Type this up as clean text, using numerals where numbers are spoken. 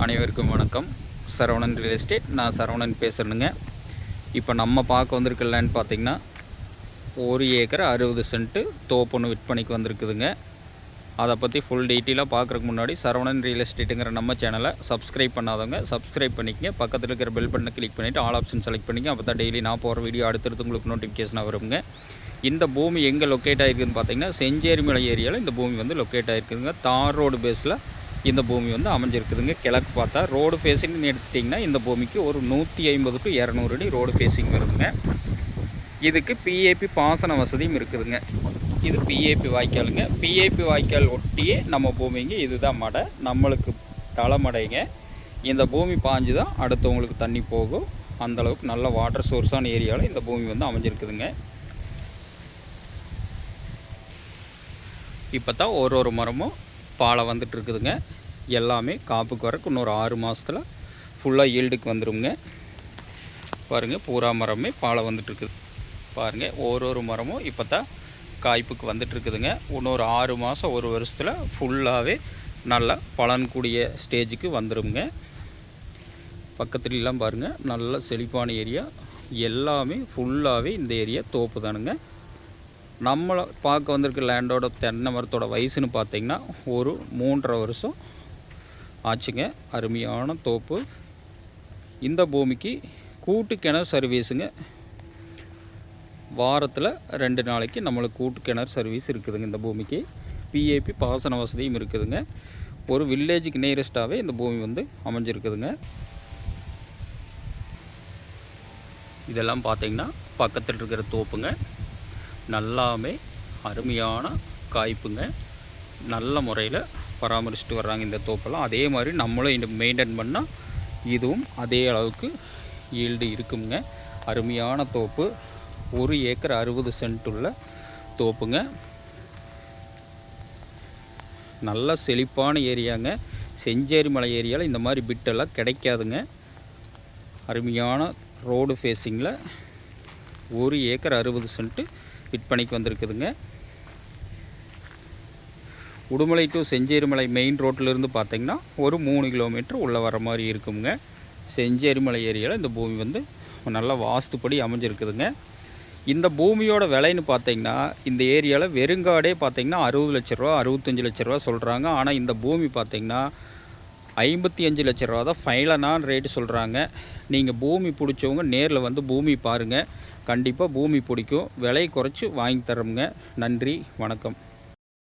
அனைவருக்கும் வணக்கம். Saravanan real estate. நான் சரவணன் பேசுகிறேனுங்க. இப்போ நம்ம பார்க்க வந்திருக்க லேண்ட் பார்த்திங்கன்னா 1 ஏக்கர் 60 சென்ட்டு தோப்புன்னு விற்பனைக்கு வந்திருக்குதுங்க. அதை பற்றி ஃபுல் டீட்டெயிலாக பார்க்குறதுக்கு முன்னாடி சரவணன் ரியல் எஸ்டேட்டுங்கிற நம்ம சேனலை சப்ஸ்கிரைப் பண்ணாதவங்க சப்ஸ்கிரைப் பண்ணிக்கங்க. பக்கத்தில் இருக்கிற பெல் பட்டனை கிளிக் பண்ணிவிட்டு ஆல் ஆப்ஷன் செலக்ட் பண்ணிங்க. அப்போ தான் டெய்லி நான் போகிற வீடியோ அடுத்தடுத்து உங்களுக்கு நோட்டிஃபிகேஷனாக வருங்க. இந்த பூமி எங்கே லொக்கேட் ஆகிருக்குதுன்னு பார்த்தீங்கன்னா செஞ்சேரிமலை ஏரியாவில் இந்த பூமி வந்து லொக்கேட் ஆகிருக்குதுங்க. தார் ரோடு பேஸில் இந்த பூமி வந்து அமைஞ்சிருக்குதுங்க. கிழக்கு பார்த்தா ரோடு ஃபேஸிங்னு எடுத்துட்டிங்கன்னா இந்த பூமிக்கு ஒரு 150 to 200 அடி ரோடு ஃபேஸிங் வருதுங்க. இதுக்கு பிஏபி பாசன வசதியும் இருக்குதுங்க. இது பிஏபி வாய்க்காலுங்க. பிஏபி வாய்க்கால் ஒட்டியே நம்ம பூமிங்க. இதுதான் மடை, நம்மளுக்கு தலைமடைங்க. இந்த பூமி பாஞ்சு தான் அடுத்தவங்களுக்கு தண்ணி போகும். அந்தளவுக்கு நல்ல வாட்டர் சோர்ஸான ஏரியாவில் இந்த பூமி வந்து அமைஞ்சிருக்குதுங்க. இப்போ தான் ஒரு மரமும் பாலை வந்துட்டு இருக்குதுங்க. எல்லாமே காப்புக்கு வரக்கு இன்னொரு 6 மாதத்தில் ஃபுல்லாக ஈல்டுக்கு வந்துடுங்க. பாருங்கள், பூரா மரமே பாலை வந்துட்டுருக்குது. பாருங்கள், ஒரு மரமும் இப்போ தான் காய்ப்புக்கு வந்துட்டுருக்குதுங்க. இன்னொரு 6 மாதம் 1 வருஷத்தில் ஃபுல்லாகவே நல்ல பலன் கூடிய ஸ்டேஜுக்கு வந்துடுங்க. பக்கத்துலலாம் பாருங்கள், நல்ல செழிப்பான ஏரியா. எல்லாமே ஃபுல்லாகவே இந்த ஏரியா தோப்பு தானுங்க. நம்மளை பார்க்க வந்திருக்க லேண்டோட தென்னை மரத்தோட வயசுன்னு பார்த்திங்கன்னா ஒரு 3.5 வருஷம் ஆச்சுங்க. அருமையான தோப்பு. இந்த பூமிக்கு கூட்டு கிணறு சர்வீஸுங்க. வாரத்தில் 2 நாளைக்கு நம்மளுக்கு கூட்டு கிணறு சர்வீஸ் இருக்குதுங்க. இந்த பூமிக்கு பிஏபி பாசன வசதியும் இருக்குதுங்க. ஒரு வில்லேஜுக்கு நியரஸ்ட்டாகவே இந்த பூமி வந்து அமைஞ்சிருக்குதுங்க. இதெல்லாம் பார்த்திங்கன்னா பக்கத்தில் இருக்கிற தோப்புங்க. நல்லாமே அருமையான காய்ப்புங்க. நல்ல முறையில் பராமரிச்சுட்டு வர்றாங்க இந்த தோப்பெல்லாம். அதே மாதிரி நம்மளும் இந்த மெயின்டைன் பண்ணால் இதுவும் அதே அளவுக்கு ஈல்டு இருக்குங்க. அருமையான தோப்பு. 1 ஏக்கர் 60 சென்ட் உள்ள தோப்புங்க. நல்ல செழிப்பான ஏரியாங்க. செஞ்சேரிமலை ஏரியாவில் இந்த மாதிரி பிட்டெல்லாம் கிடைக்காதுங்க. அருமையான ரோடு ஃபேஸிங்கில் 1 ஏக்கர் 60 சென்ட்டு விற்பனைக்கு வந்திருக்குதுங்க. உடுமலை டு செஞ்சேரிமலை மெயின் ரோட்டிலிருந்து பார்த்திங்கன்னா ஒரு 3 கிலோமீட்டர் உள்ளே வர மாதிரி இருக்குங்க. செஞ்சேரிமலை ஏரியாவில் இந்த பூமி வந்து நல்ல வாஸ்துப்படி அமைஞ்சிருக்குதுங்க. இந்த பூமியோட விலைன்னு பார்த்திங்கன்னா இந்த ஏரியாவில் வெறுங்காடே பார்த்திங்கன்னா 60 லட்ச ரூபா 65 லட்ச ரூபா சொல்கிறாங்க. ஆனால் இந்த பூமி பார்த்திங்கன்னா 55 லட்ச ரூபா தான் ஃபைனலான ரேட்டு சொல்கிறாங்க. நீங்கள் பூமி பிடிச்சவங்க நேரில் வந்து பூமி பாருங்கள். கண்டிப்பாக பூமி பிடிக்கும். விலை குறைச்சி வாங்கி தரோங்க. நன்றி, வணக்கம்.